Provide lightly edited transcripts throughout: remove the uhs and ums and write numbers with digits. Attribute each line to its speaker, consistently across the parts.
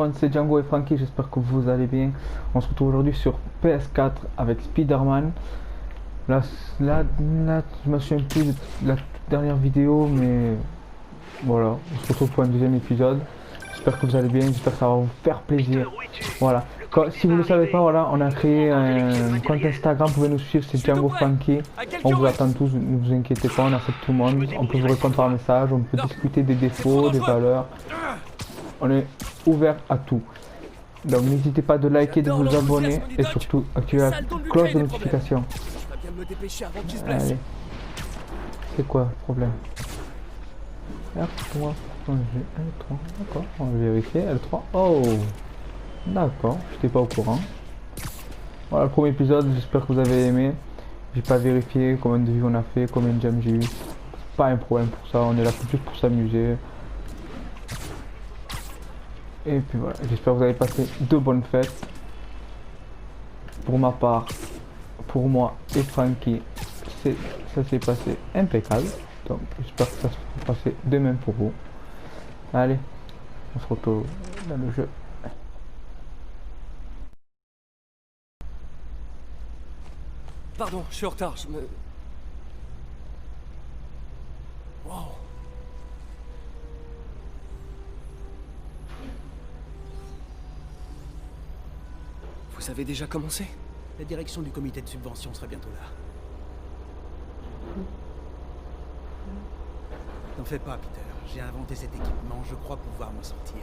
Speaker 1: monde, c'est Django et Frankie, j'espère que vous allez bien. On se retrouve aujourd'hui sur PS4 avec Spider-Man. Là, je me souviens plus de la dernière vidéo, mais voilà, on se retrouve pour un deuxième épisode. J'espère que vous allez bien, j'espère que ça va vous faire plaisir. Voilà, si vous ne le savez pas, voilà, on a créé un compte Instagram, vous pouvez nous suivre, c'est Django Frankie. On vous attend tous, ne vous inquiétez pas, on accepte tout le monde. On peut vous répondre par message, on peut discuter des défauts, des valeurs. On est ouvert à tout. Donc n'hésitez pas de liker, de vous abonner et surtout activer la cloche de notification. Allez. C'est quoi le problème? R3, L3, d'accord, on va vérifier. L3, oh, d'accord, j'étais pas au courant. Voilà le premier épisode, j'espère que vous avez aimé. J'ai pas vérifié combien de vues on a fait, combien de j'aime j'ai eu. Pas un problème pour ça, on est là juste pour s'amuser. Et puis voilà, j'espère que vous avez passé de bonnes fêtes. Pour ma part, pour moi et Frankie, ça s'est passé impeccable. Donc j'espère que ça se va passer de même pour vous. Allez, on se retrouve dans le jeu.
Speaker 2: Pardon, je suis en retard, Wow. Vous avez déjà commencé?
Speaker 3: La direction du comité de subvention sera bientôt là. N'en fais pas, Peter. J'ai inventé cet équipement, je crois pouvoir m'en sortir.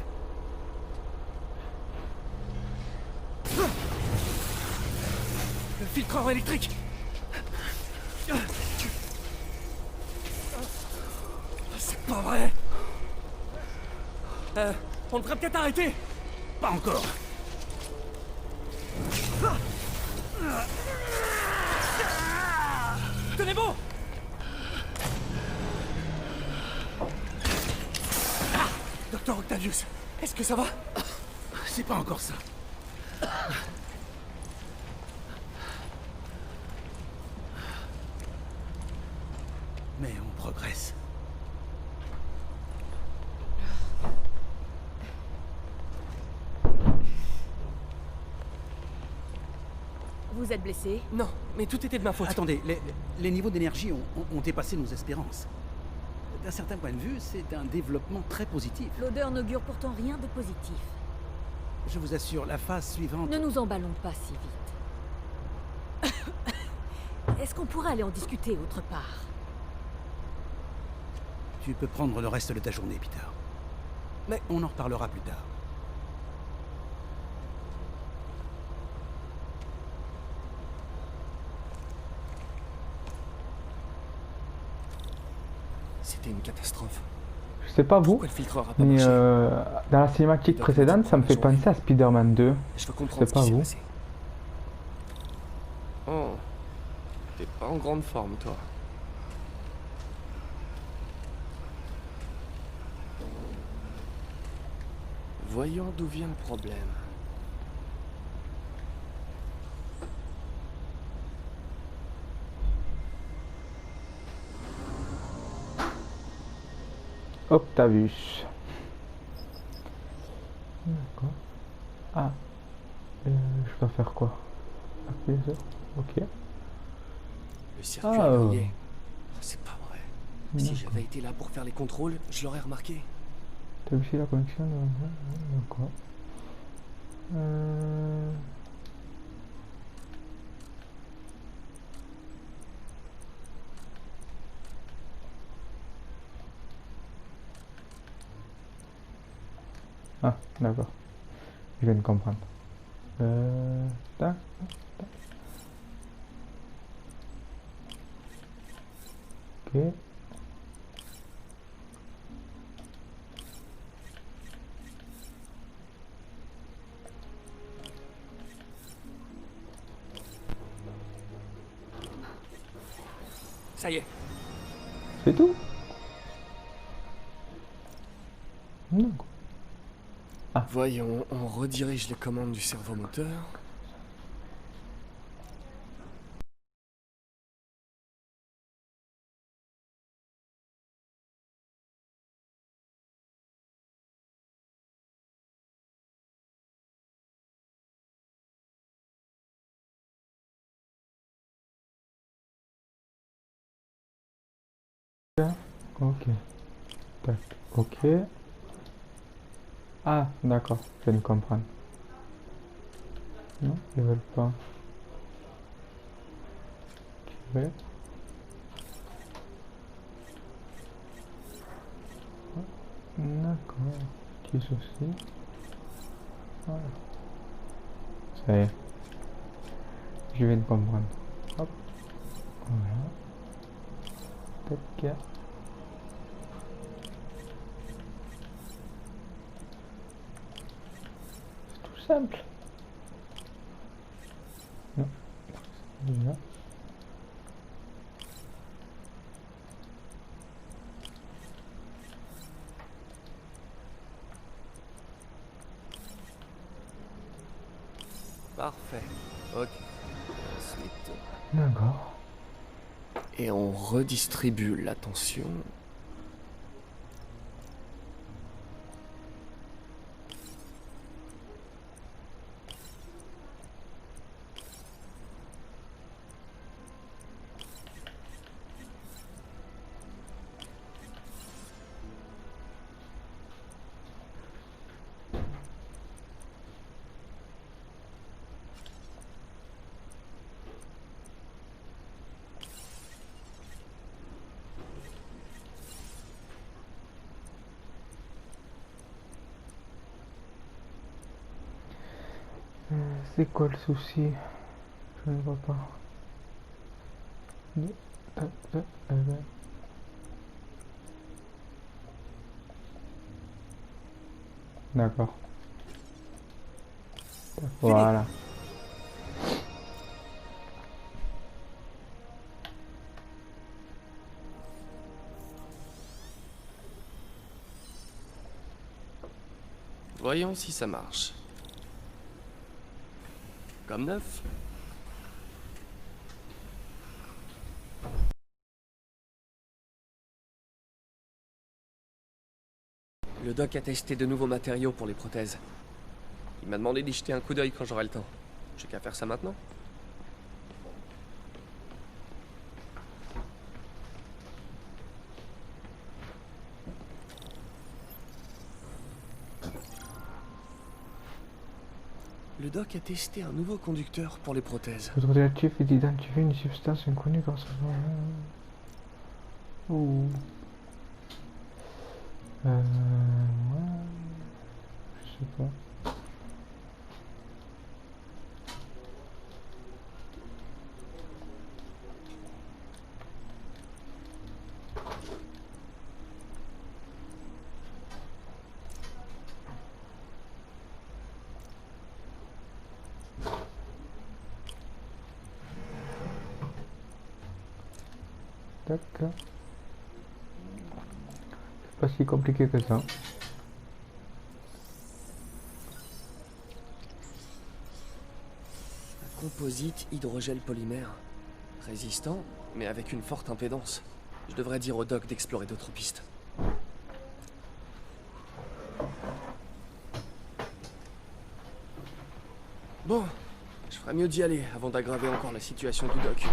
Speaker 2: Le filtreur électrique! C'est pas vrai! On devrait peut-être arrêter!
Speaker 3: Pas encore.
Speaker 2: Tenez bon! Docteur Octavius, est-ce que ça va?
Speaker 3: C'est pas encore ça. Mais on progresse.
Speaker 4: Vous êtes blessé?
Speaker 2: Non, mais tout était de ma faute.
Speaker 3: Attendez, les niveaux d'énergie ont dépassé nos espérances. D'un certain point de vue, c'est un développement très positif.
Speaker 4: L'odeur n'augure pourtant rien de positif.
Speaker 3: Je vous assure, la phase suivante...
Speaker 4: Ne nous emballons pas si vite. Est-ce qu'on pourrait aller en discuter autre part?
Speaker 3: Tu peux prendre le reste de ta journée, Peter. Mais on en reparlera plus tard.
Speaker 2: C'était une catastrophe.
Speaker 1: Je sais pas vous,
Speaker 2: Pourquoi le filtreur a pas
Speaker 1: mais
Speaker 2: marché?
Speaker 1: dans la cinématique précédente, ça me fait penser à Spider-Man 2.
Speaker 2: Je veux comprendre
Speaker 1: C'est
Speaker 2: ce
Speaker 1: pas
Speaker 2: qui s'est
Speaker 1: vous.
Speaker 2: passé. Oh, t'es pas en grande forme, toi. Voyons d'où vient le problème.
Speaker 1: Octavius. D'accord. Ah. Je dois faire quoi? Appuyer sur- Ok.
Speaker 2: Le circuit
Speaker 1: Ah.
Speaker 2: est verrouillé. Ça, c'est pas vrai. Si
Speaker 1: D'accord.
Speaker 2: j'avais été là pour faire les contrôles, je l'aurais remarqué.
Speaker 1: T'as aussi la connexion de... D'accord. Ah, d'accord. Je viens de comprendre. Tac. Ok.
Speaker 2: Ça y est.
Speaker 1: C'est tout? D'accord.
Speaker 2: Voyons, on redirige les commandes du servomoteur.
Speaker 1: Ok. Tac. Ok. Ah, d'accord. Je viens de comprendre. Non, ils veulent pas. Ok. D'accord. Petit souci. Voilà. Ça y est. Je viens de comprendre. Hop. Voilà. Tac. C'est tout simple. Non. Là.
Speaker 2: Parfait. Ok. Ensuite...
Speaker 1: D'accord.
Speaker 2: Et on redistribue l'attention.
Speaker 1: C'est quoi le souci? Je ne vois pas. D'accord. Voilà.
Speaker 2: Voyons si ça marche. Comme neuf. Le doc a testé de nouveaux matériaux pour les prothèses. Il m'a demandé d'y jeter un coup d'œil quand j'aurai le temps. J'ai qu'à faire ça maintenant. Le doc a testé un nouveau conducteur pour les prothèses.
Speaker 1: Votre objectif est d'identifier une substance inconnue grâce à... Ouh. Ouais. Je sais pas. D'accord. C'est pas si compliqué que ça.
Speaker 2: Composite hydrogel polymère. Résistant, mais avec une forte impédance. Je devrais dire au doc d'explorer d'autres pistes. Bon, je ferais mieux d'y aller avant d'aggraver encore la situation du doc.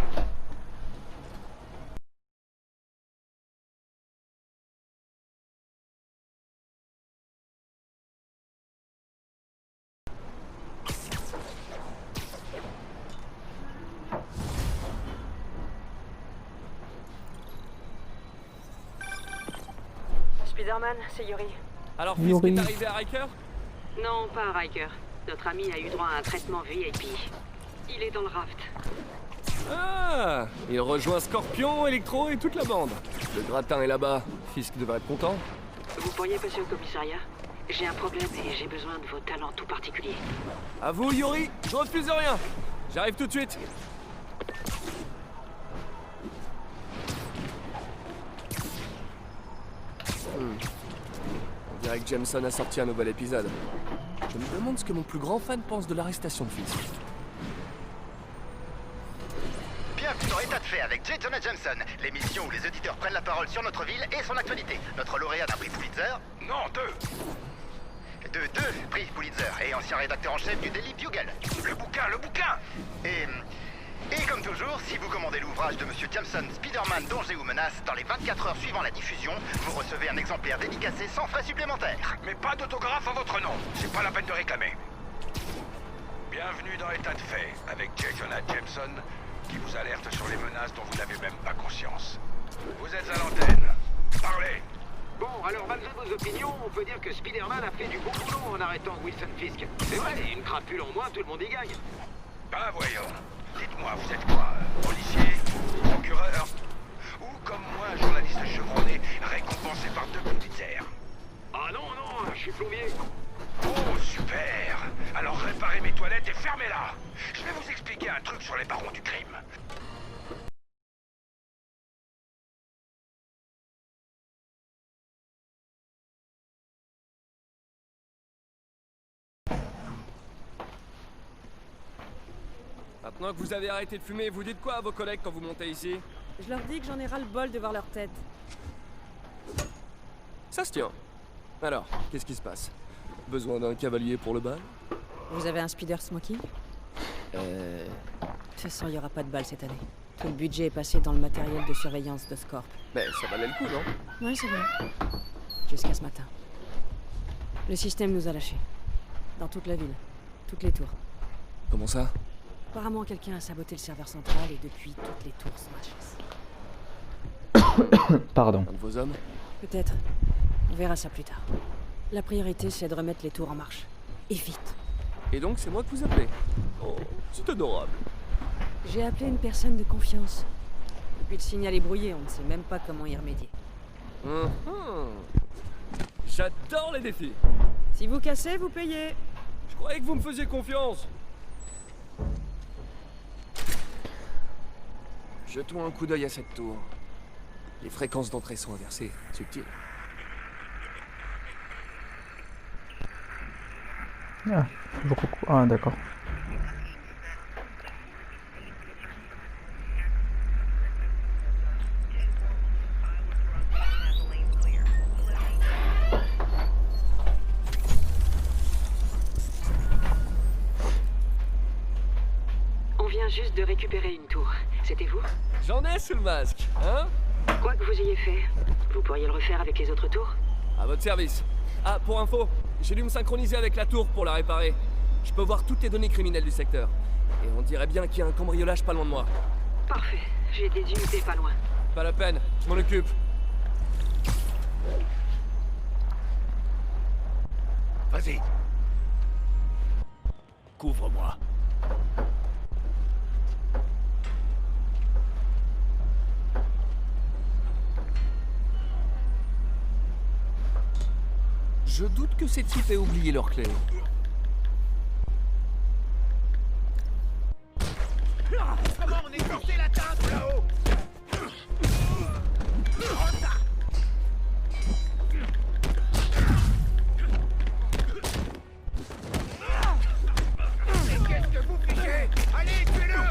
Speaker 5: Spider-Man, c'est Yuri.
Speaker 2: Alors,
Speaker 1: Yuri.
Speaker 2: Fisk est arrivé à Riker?
Speaker 5: Non, pas à Riker. Notre ami a eu droit à un traitement VIP. Il est dans le raft.
Speaker 2: Ah! Il rejoint Scorpion, Electro et toute la bande. Le gratin est là-bas. Fisk devrait être content.
Speaker 5: Vous pourriez passer au commissariat? J'ai un problème et j'ai besoin de vos talents tout particuliers.
Speaker 2: À vous, Yuri. Je refuse rien. J'arrive tout de suite. On dirait que Jameson a sorti un nouvel épisode. Je me demande ce que mon plus grand fan pense de l'arrestation de Fisk.
Speaker 6: Bienvenue dans État de fait avec J. Jonah Jameson, l'émission où les auditeurs prennent la parole sur notre ville et son actualité. Notre lauréat d'un prix Pulitzer... Non, deux prix Pulitzer et ancien rédacteur en chef du Daily Bugle. Le bouquin. Et comme toujours, Si vous commandez l'ouvrage de Monsieur Jameson, Spider-Man, danger ou menace, dans les 24 heures suivant la diffusion, vous recevez un exemplaire dédicacé sans frais supplémentaires.
Speaker 7: Mais pas d'autographe à votre nom. C'est pas la peine de réclamer. Bienvenue dans État de fait, avec J. Jonah Jameson, qui vous alerte sur les menaces dont vous n'avez même pas conscience. Vous êtes à l'antenne. Parlez.
Speaker 8: Bon, alors malgré vos opinions, on peut dire que Spider-Man a fait du bon boulot en arrêtant Wilson Fisk. C'est vrai, une crapule en moins, tout le monde y gagne.
Speaker 7: Ben voyons. Dites-moi, vous êtes quoi? Policier? Procureur? Ou comme moi, journaliste chevronné, récompensé par 2 Pulitzer?
Speaker 8: Ah non, non, je suis plombier.
Speaker 7: Oh, super! Alors réparez mes toilettes et fermez-la! Je vais vous expliquer un truc sur les barons du crime.
Speaker 2: Maintenant que vous avez arrêté de fumer, vous dites quoi à vos collègues quand vous montez ici?
Speaker 9: Je leur dis que j'en ai ras le bol de voir leur tête.
Speaker 2: Ça se tient. Alors, qu'est-ce qui se passe? Besoin d'un cavalier pour le bal?
Speaker 9: Vous avez un speeder smoking? De toute façon, il n'y aura pas de bal cette année. Tout le budget est passé dans le matériel de surveillance de Scorp.
Speaker 2: Mais ça valait le coup, non?
Speaker 9: Ouais, c'est vrai. Jusqu'à ce matin. Le système nous a lâchés. Dans toute la ville. Toutes les tours.
Speaker 2: Comment ça?
Speaker 9: Apparemment, quelqu'un a saboté le serveur central et depuis, toutes les tours sont à chasse.
Speaker 1: Pardon.
Speaker 2: Un de vos hommes?
Speaker 9: Peut-être. On verra ça plus tard. La priorité, c'est de remettre les tours en marche. Et vite.
Speaker 2: Et donc, c'est moi que vous appelez? Oh, c'est adorable.
Speaker 9: J'ai appelé une personne de confiance. Depuis le signal est brouillé, on ne sait même pas comment y remédier.
Speaker 2: J'adore les défis.
Speaker 9: Si vous cassez, vous payez.
Speaker 2: Je croyais que vous me faisiez confiance. Jetons un coup d'œil à cette tour. Les fréquences d'entrée sont inversées. Subtil.
Speaker 1: Ah, ah d'accord.
Speaker 5: On vient juste de récupérer une tour. C'était vous?
Speaker 2: J'en ai sous le masque, hein?
Speaker 5: Quoi que vous ayez fait, vous pourriez le refaire avec les autres tours?
Speaker 2: À votre service. Ah, pour info, j'ai dû me synchroniser avec la tour pour la réparer. Je peux voir toutes les données criminelles du secteur. Et on dirait bien qu'il y a un cambriolage pas loin de moi.
Speaker 5: Parfait. J'ai des unités pas loin.
Speaker 2: Pas la peine, je m'en occupe.
Speaker 7: Vas-y. Couvre-moi.
Speaker 2: Je doute que ces types aient oublié leur clé.
Speaker 7: Comment on est censé l'atteindre là-haut? Mais qu'est-ce que vous fichez? Allez, tuez-le!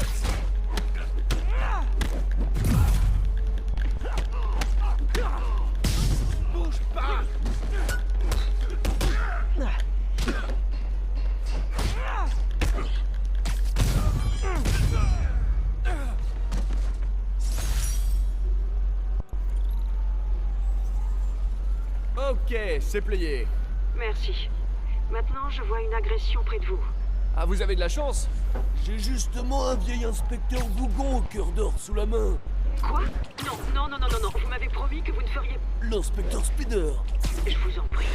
Speaker 7: Bouge pas!
Speaker 2: Ok, c'est plié.
Speaker 5: Merci. Maintenant, je vois une agression près de vous.
Speaker 2: Ah, vous avez de la chance? J'ai justement un vieil inspecteur Bougon au cœur d'or sous la main.
Speaker 5: Quoi? Non. Vous m'avez promis que vous ne feriez...
Speaker 2: L'inspecteur Spider.
Speaker 5: Je vous en prie.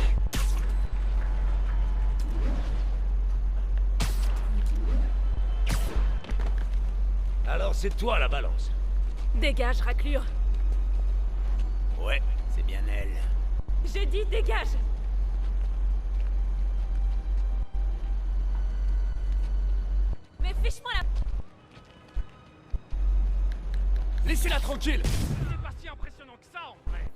Speaker 7: Alors c'est toi la balance.
Speaker 4: Dégage, raclure.
Speaker 7: Ouais, c'est bien elle.
Speaker 4: J'ai dit dégage. Mais fiche-moi la...
Speaker 2: Laissez-la tranquille.
Speaker 8: C'est pas si impressionnant que ça, en vrai.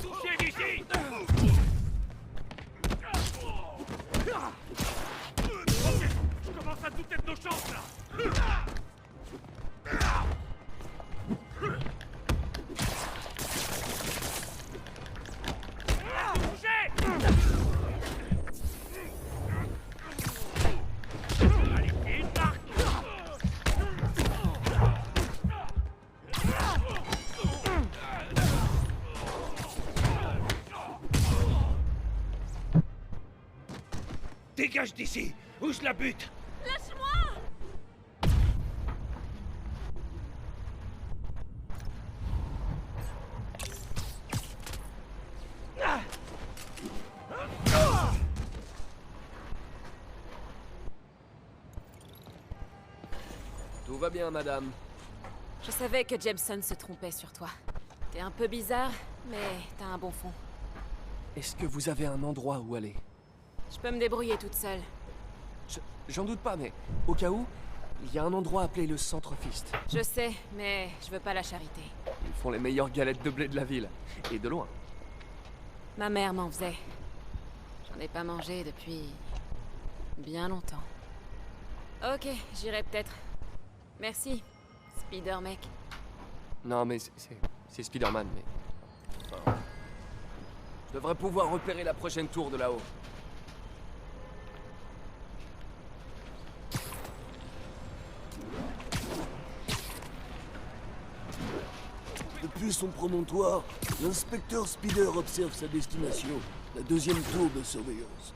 Speaker 8: Touchez d'ici! Je commence à douter de nos chances, là! Bougez! Dégage d'ici, ou je la bute.
Speaker 4: Lâche-moi!
Speaker 2: Tout va bien, madame.
Speaker 9: Je savais que Jameson se trompait sur toi. T'es un peu bizarre, mais t'as un bon fond.
Speaker 2: Est-ce que vous avez un endroit où aller?
Speaker 9: Je peux me débrouiller toute seule.
Speaker 2: J'en doute pas, mais au cas où, il y a un endroit appelé le Centre Fist.
Speaker 9: Je sais, mais je veux pas la charité.
Speaker 2: Ils font les meilleures galettes de blé de la ville. Et de loin.
Speaker 9: Ma mère m'en faisait. J'en ai pas mangé depuis... bien longtemps. Ok, j'irai peut-être. Merci, Spider-Mec.
Speaker 2: Non, mais c'est Spider-Man, mais... enfin, je devrais pouvoir repérer la prochaine tour de là-haut.
Speaker 10: Depuis son promontoire, l'inspecteur Spider observe sa destination, la deuxième tour de surveillance.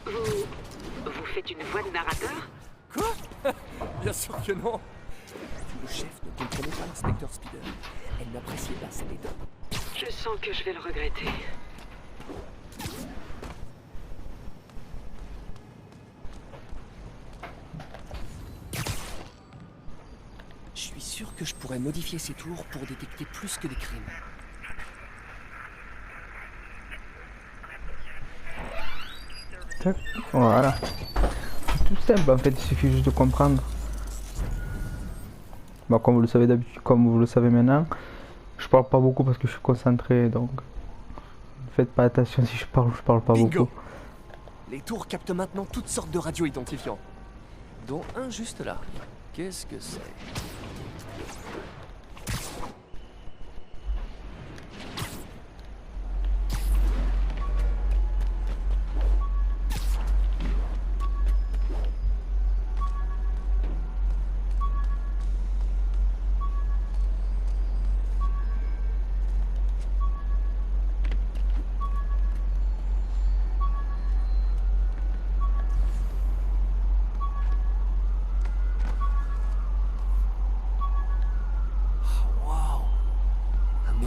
Speaker 5: Vous faites une voix de narrateur?
Speaker 2: Quoi? Bien sûr que non. Le chef ne comprenait pas l'inspecteur Spider. Elle n'appréciait pas sa méthode.
Speaker 5: Je sens que je vais le regretter.
Speaker 2: Je suis sûr que je pourrais modifier ces tours pour détecter plus que des crimes.
Speaker 1: Tac. Voilà. C'est tout simple en fait, il suffit juste de comprendre. Bon, comme vous le savez d'habitude, comme vous le savez maintenant, je parle pas beaucoup parce que je suis concentré, donc ne faites pas attention si je parle ou je parle pas
Speaker 2: Bingo.
Speaker 1: beaucoup.
Speaker 2: Les tours captent maintenant toutes sortes de radios identifiants. Dont un juste là. Qu'est-ce que c'est?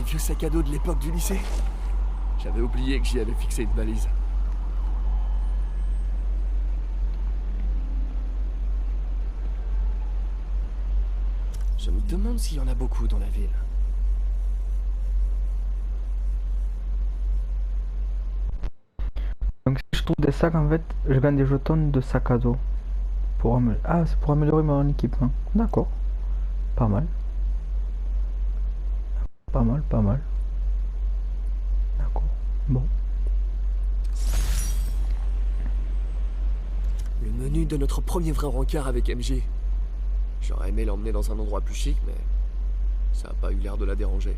Speaker 2: Vieux sac à dos de l'époque du lycée. J'avais oublié que j'y avais fixé une balise. Je me demande s'il y en a beaucoup dans la ville.
Speaker 1: Donc si je trouve des sacs en fait, je gagne des jetons de sac à dos. Ah, c'est pour améliorer mon équipement. D'accord. Pas mal. Pas mal, pas mal. D'accord. Bon.
Speaker 2: Le menu de notre premier vrai rencard avec MJ. J'aurais aimé l'emmener dans un endroit plus chic, mais ça a pas eu l'air de la déranger.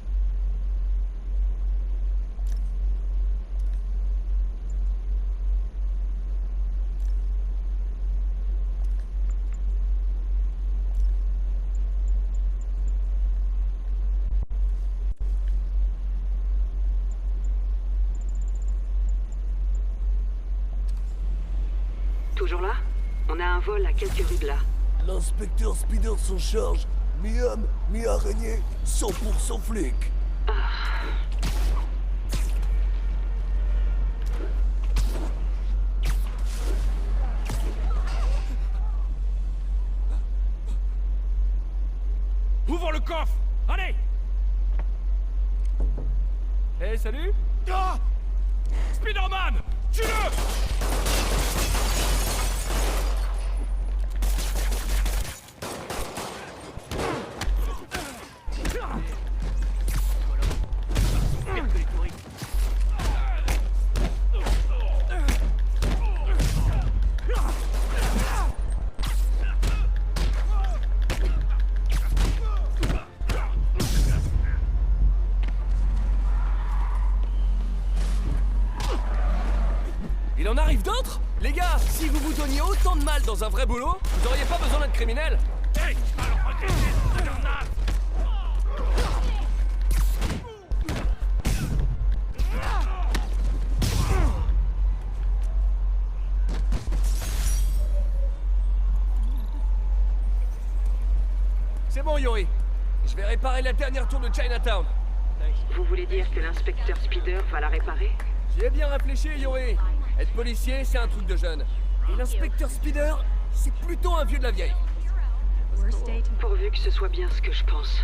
Speaker 5: Toujours là? On a un vol à quelques rues de là.
Speaker 10: L'inspecteur Spider s'en charge. Mi-homme, mi-araignée, 100% flic.
Speaker 8: Ouvre le coffre! Allez!
Speaker 2: Hey, salut!
Speaker 8: Ah! Spider-Man! Tue-le!
Speaker 2: Il en arrive d'autres? Les gars, si vous vous donniez autant de mal dans un vrai boulot, vous auriez pas besoin d'être criminel.
Speaker 8: Hey! Alors regardez, Spider-Man!
Speaker 2: vais réparer la dernière tour de Chinatown.
Speaker 5: Vous voulez dire que l'inspecteur Spider va la réparer?
Speaker 2: J'y ai bien réfléchi, Yuri. Être policier, c'est un truc de jeune. Et l'inspecteur Spider, c'est plutôt un vieux de la vieille.
Speaker 5: Pourvu que ce soit bien ce que je pense.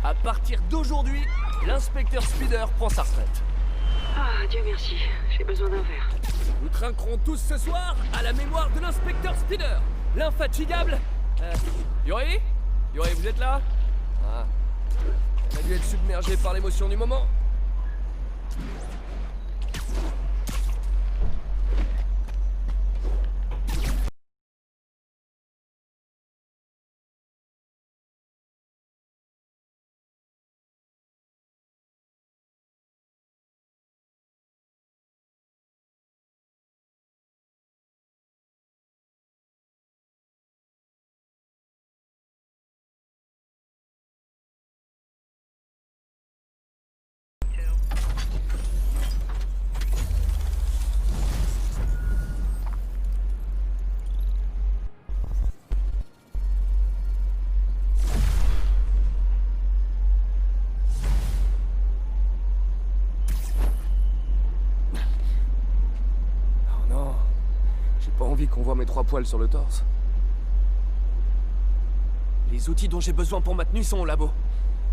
Speaker 2: À partir d'aujourd'hui, l'inspecteur Spider prend sa retraite.
Speaker 5: Ah, Dieu merci, j'ai besoin d'un verre.
Speaker 2: Nous trinquerons tous ce soir à la mémoire de l'inspecteur Spider, l'infatigable... Yuri? Yuri, vous êtes là? Ah. On a dû être submergé par l'émotion du moment. Envie qu'on voit mes 3 poils sur le torse. Les outils dont j'ai besoin pour ma tenue sont au labo.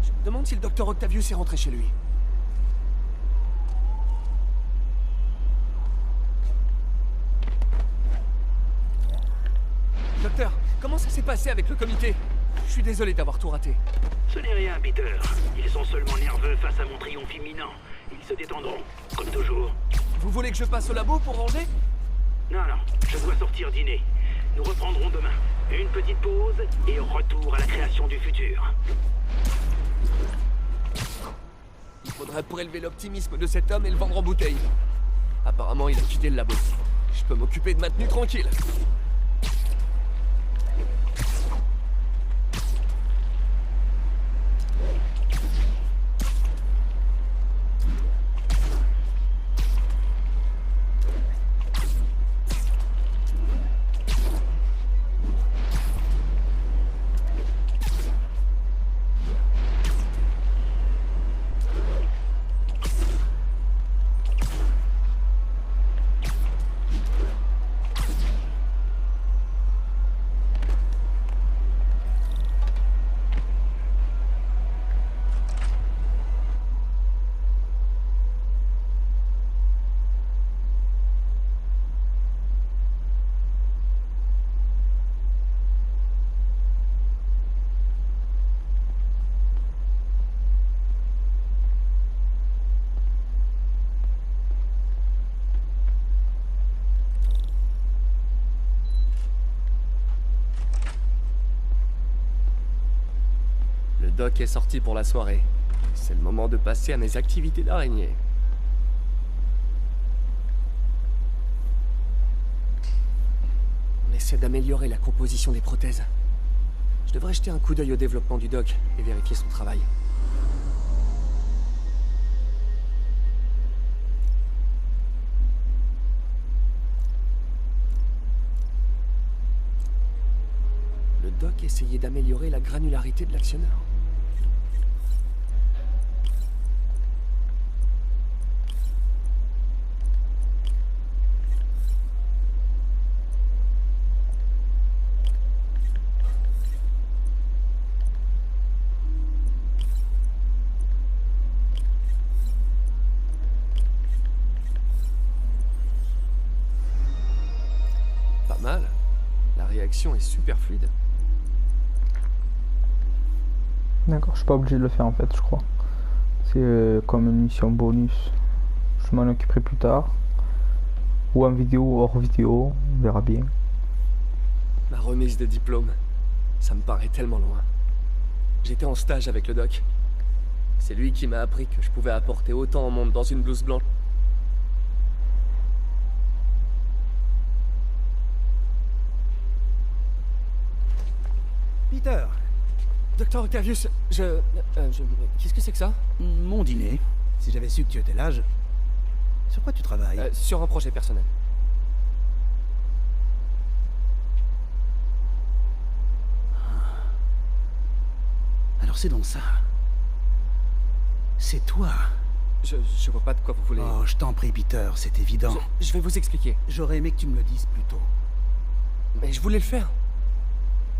Speaker 2: Je me demande si le docteur Octavius est rentré chez lui. Docteur, comment ça s'est passé avec le comité? Je suis désolé d'avoir tout raté.
Speaker 8: Ce n'est rien, Peter. Ils sont seulement nerveux face à mon triomphe imminent. Ils se détendront, comme toujours.
Speaker 2: Vous voulez que je passe au labo pour ranger?
Speaker 8: Non, je dois sortir dîner. Nous reprendrons demain. Une petite pause et retour à la création du futur.
Speaker 2: Il faudrait prélever l'optimisme de cet homme et le vendre en bouteille. Apparemment, il a quitté le labo. Je peux m'occuper de ma tenue tranquille. Le doc est sorti pour la soirée. C'est le moment de passer à mes activités d'araignée. On essaie d'améliorer la composition des prothèses. Je devrais jeter un coup d'œil au développement du doc et vérifier son travail. Le doc essayait d'améliorer la granularité de l'actionneur. Pas mal. La réaction est super fluide.
Speaker 1: D'accord, je suis pas obligé de le faire en fait, je crois. C'est comme une mission bonus. Je m'en occuperai plus tard. Ou en vidéo, hors vidéo, on verra bien.
Speaker 2: Ma remise de diplôme, ça me paraît tellement loin. J'étais en stage avec le doc. C'est lui qui m'a appris que je pouvais apporter autant au monde dans une blouse blanche.
Speaker 3: Peter,
Speaker 2: Docteur Octavius, qu'est-ce que c'est que ça?
Speaker 3: mon dîner. Si j'avais su que tu étais là, Sur quoi tu travailles?
Speaker 2: Sur un projet personnel.
Speaker 3: Alors c'est donc ça. C'est toi.
Speaker 2: Je vois pas de quoi vous voulez...
Speaker 3: Oh, je t'en prie, Peter, c'est évident.
Speaker 2: Je vais vous expliquer.
Speaker 3: J'aurais aimé que tu me le dises plus tôt.
Speaker 2: Mais je voulais le faire.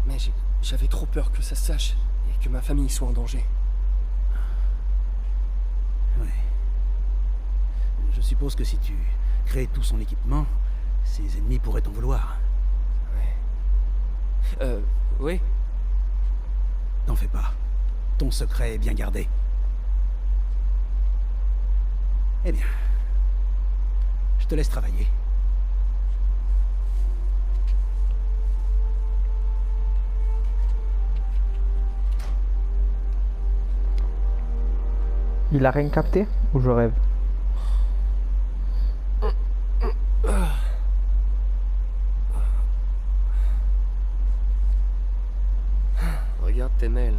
Speaker 2: Mais j'avais trop peur que ça se sache et que ma famille soit en danger.
Speaker 3: Oui. Je suppose que si tu crées tout son équipement, ses ennemis pourraient t'en vouloir.
Speaker 2: Oui.
Speaker 3: T'en fais pas. Ton secret est bien gardé. Eh bien, je te laisse travailler.
Speaker 1: Il a rien capté ou je rêve?
Speaker 2: Regarde tes mails.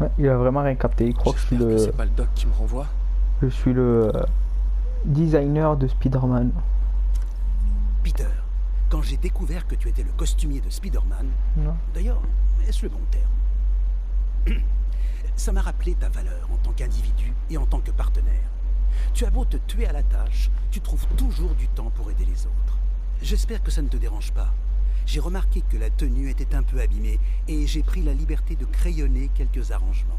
Speaker 1: Ouais, il a vraiment rien capté. Il croit que je suis le...
Speaker 2: C'est pas le doc qui me renvoie.
Speaker 1: Je suis le designer de Spider-Man.
Speaker 3: Peter, quand j'ai découvert que tu étais le costumier de Spider-Man...
Speaker 1: Non.
Speaker 3: D'ailleurs, est-ce le bon terme? Ça m'a rappelé ta valeur en tant qu'individu et en tant que partenaire. Tu as beau te tuer à la tâche, tu trouves toujours du temps pour aider les autres. J'espère que ça ne te dérange pas. J'ai remarqué que la tenue était un peu abîmée et j'ai pris la liberté de crayonner quelques arrangements.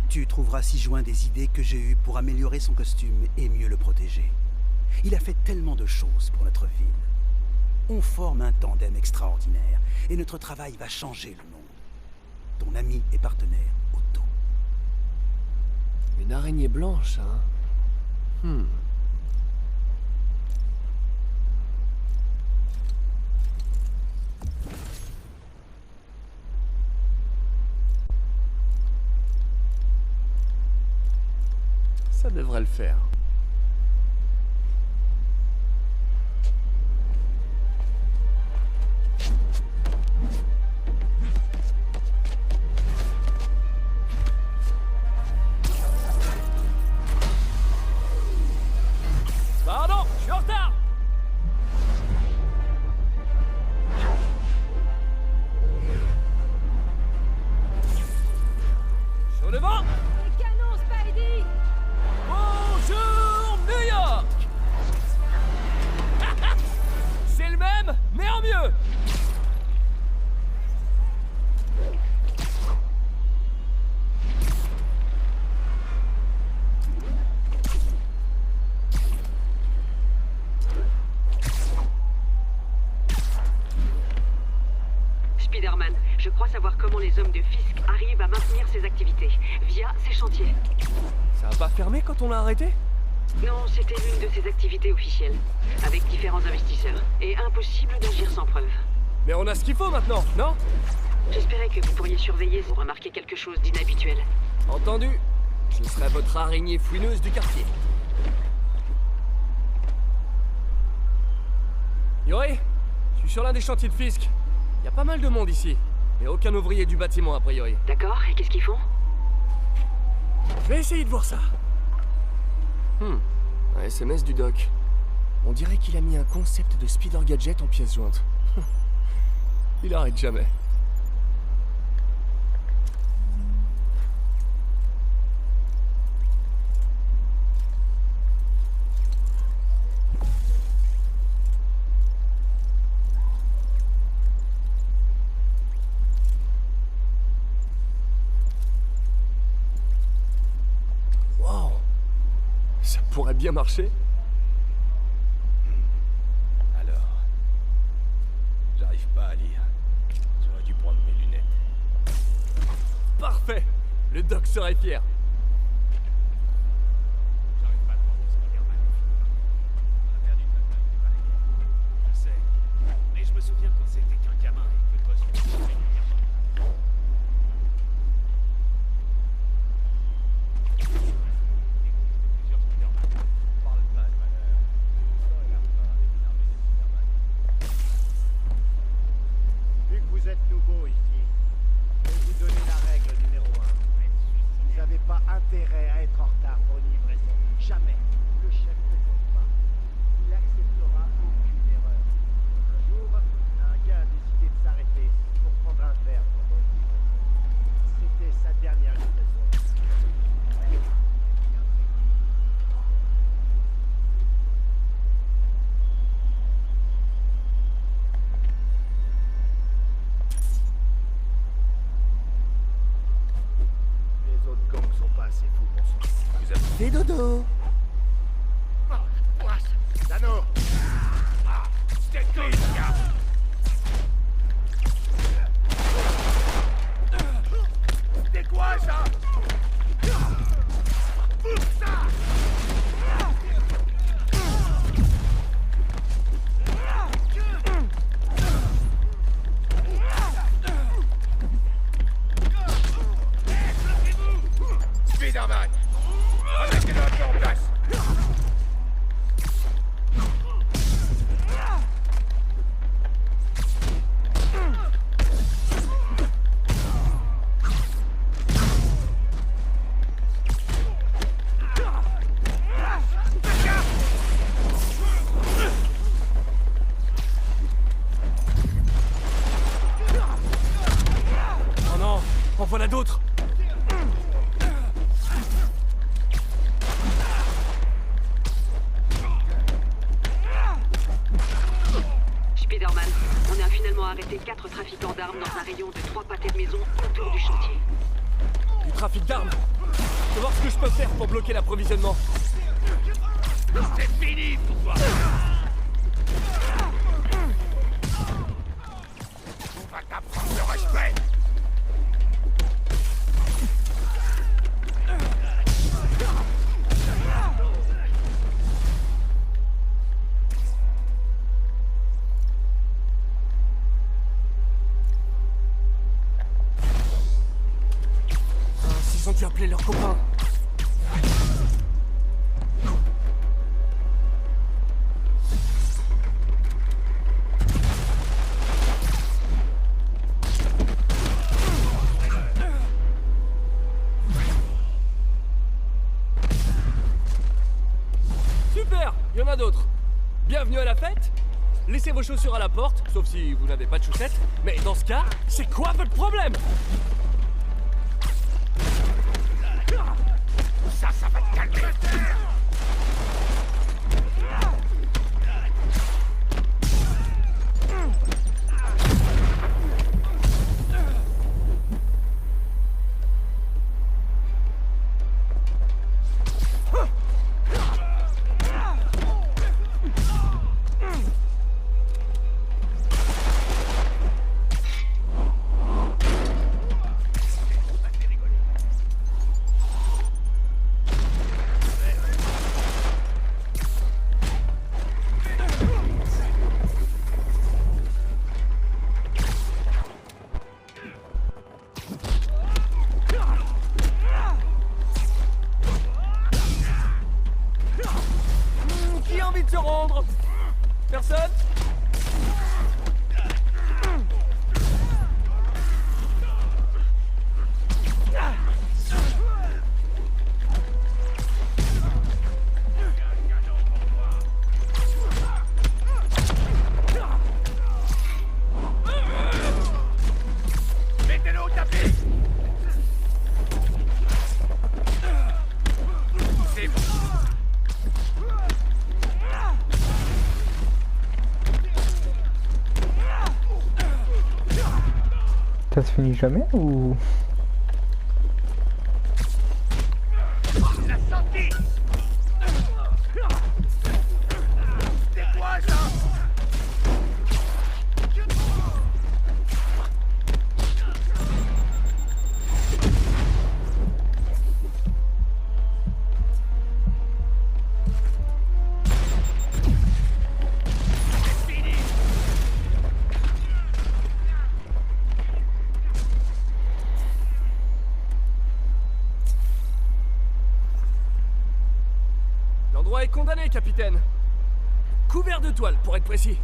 Speaker 3: Tu trouveras ci-joint des idées que j'ai eues pour améliorer son costume et mieux le protéger. Il a fait tellement de choses pour notre ville. On forme un tandem extraordinaire et notre travail va changer le monde. Ton ami et partenaire, Otto.
Speaker 2: Une araignée blanche, hein? Ça devrait le faire. Pardon, je suis en retard. Chaud devant.
Speaker 4: Les canons, Spidey!
Speaker 2: Bonjour New York. C'est le même, mais en mieux.
Speaker 5: Spider-Man, je crois savoir comment les hommes de Fisk arrivent à maintenir ces activités via ces chantiers.
Speaker 2: Ça a pas fermé quand on l'a arrêté?
Speaker 5: Non, c'était l'une de ces activités officielles, avec différents investisseurs, et impossible d'agir sans preuve.
Speaker 2: Mais on a ce qu'il faut maintenant, non?
Speaker 5: J'espérais que vous pourriez surveiller si vous remarquez quelque chose d'inhabituel.
Speaker 2: Entendu. Je serai votre araignée fouineuse du quartier. Yuri, je suis sur l'un des chantiers de Fisk. Il y a pas mal de monde ici, mais aucun ouvrier du bâtiment a priori.
Speaker 5: D'accord, et qu'est-ce qu'ils font?
Speaker 2: Je vais essayer de voir ça. Un SMS du doc. On dirait qu'il a mis un concept de Spider Gadget en pièce jointe. Il arrête jamais. Wow. Ça pourrait bien marcher.
Speaker 7: Alors, j'arrive pas à lire. J'aurais dû prendre mes lunettes.
Speaker 2: Parfait. Le doc serait fier.
Speaker 7: J'arrive pas à croire que Spider-Man est fini. On a perdu une bataille, c'est pas la guerre. Je sais, mais je me souviens quand c'était qu'un gamin et que le boss lui disait régulièrement. Plusieurs Spider-Man. Parle pas de malheur. Ça et la fin avec une armée de Spider-Man. Vu que vous êtes nouveau ici, je vais vous donner la règle numéro 1. Vous n'avez pas
Speaker 3: Fais dodo.
Speaker 7: Dano. C'était triste, gars. C'était quoi ça? Pousse ça. Spider-Man, remettez-le un peu en place.
Speaker 2: Oh non, en voilà d'autres.
Speaker 5: Spider-Man, on a finalement arrêté 4 trafiquants d'armes dans un rayon de 3 pâtés de maison autour du chantier.
Speaker 2: Du trafic d'armes. Je vais voir ce que je peux faire pour bloquer l'approvisionnement.
Speaker 7: C'est fini pour toi. On va t'apprendre le respect.
Speaker 2: Ils ont dû appeler leurs copains. Super, il y en a d'autres. Bienvenue à la fête. Laissez vos chaussures à la porte, sauf si vous n'avez pas de chaussettes. Mais dans ce cas, c'est quoi votre problème?
Speaker 7: Ça va te calmer.
Speaker 2: Qui a envie de se rendre? Personne?
Speaker 7: Mettez-le au tapis. C'est bon.
Speaker 1: Ça se finit jamais ou...
Speaker 7: La sortie. C'est quoi ça? C'est fini.
Speaker 2: L'endroit est condamné, capitaine. Couvert de toile, pour être précis.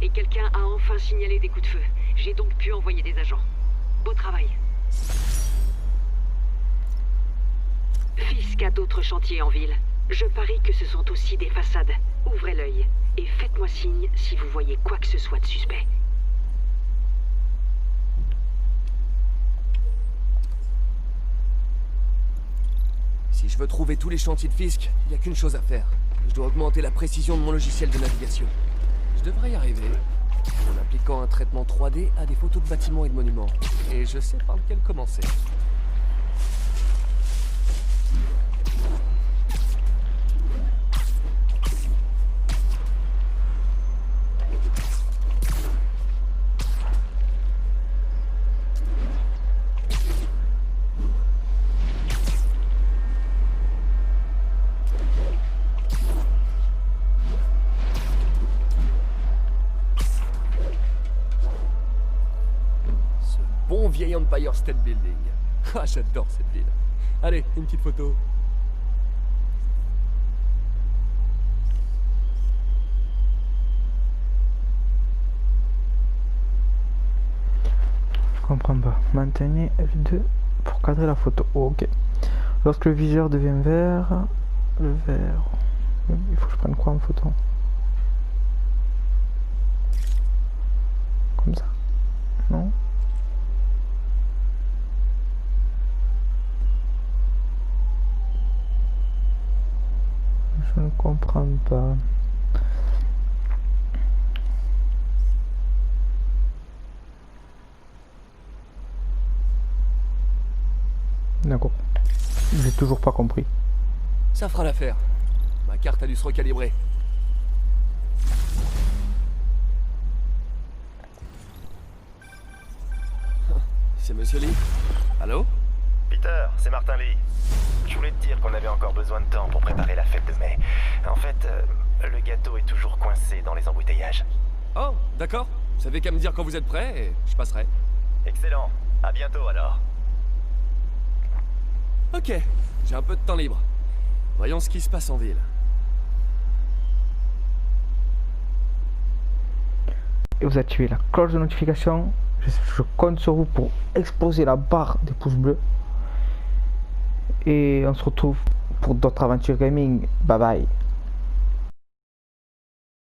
Speaker 5: Et quelqu'un a enfin signalé des coups de feu. J'ai donc pu envoyer des agents. Beau travail. Fisk a d'autres chantiers en ville. Je parie que ce sont aussi des façades. Ouvrez l'œil et faites-moi signe si vous voyez quoi que ce soit de suspect.
Speaker 2: Si je veux trouver tous les chantiers de Fisk, il n'y a qu'une chose à faire. Je dois augmenter la précision de mon logiciel de navigation. Je devrais y arriver. En appliquant un traitement 3D à des photos de bâtiments et de monuments. Et je sais par lequel commencer. bon vieil Empire State Building. Ah, j'adore cette ville. Allez, une petite photo.
Speaker 1: Je comprends pas. Maintenez F2 pour cadrer la photo. Oh, ok. Lorsque le viseur devient vert, le vert. Il faut que je prenne quoi en photo? Comme ça? Non? Je ne comprends pas. D'accord. J'ai toujours pas compris.
Speaker 2: Ça fera l'affaire. Ma carte a dû se recalibrer. C'est Monsieur Lee? Allô?
Speaker 6: Peter, c'est Martin Lee. Je voulais te dire qu'on avait encore besoin de temps pour préparer la fête de mai. En fait, le gâteau est toujours coincé dans les embouteillages.
Speaker 2: Oh, d'accord. Vous savez qu'à me dire quand vous êtes prêt et je passerai.
Speaker 6: Excellent. À bientôt alors.
Speaker 2: Ok, j'ai un peu de temps libre. Voyons ce qui se passe en ville.
Speaker 1: Et vous activez la cloche de notification. Je compte sur vous pour exploser la barre des pouces bleus. Et on se retrouve pour d'autres aventures gaming. Bye bye.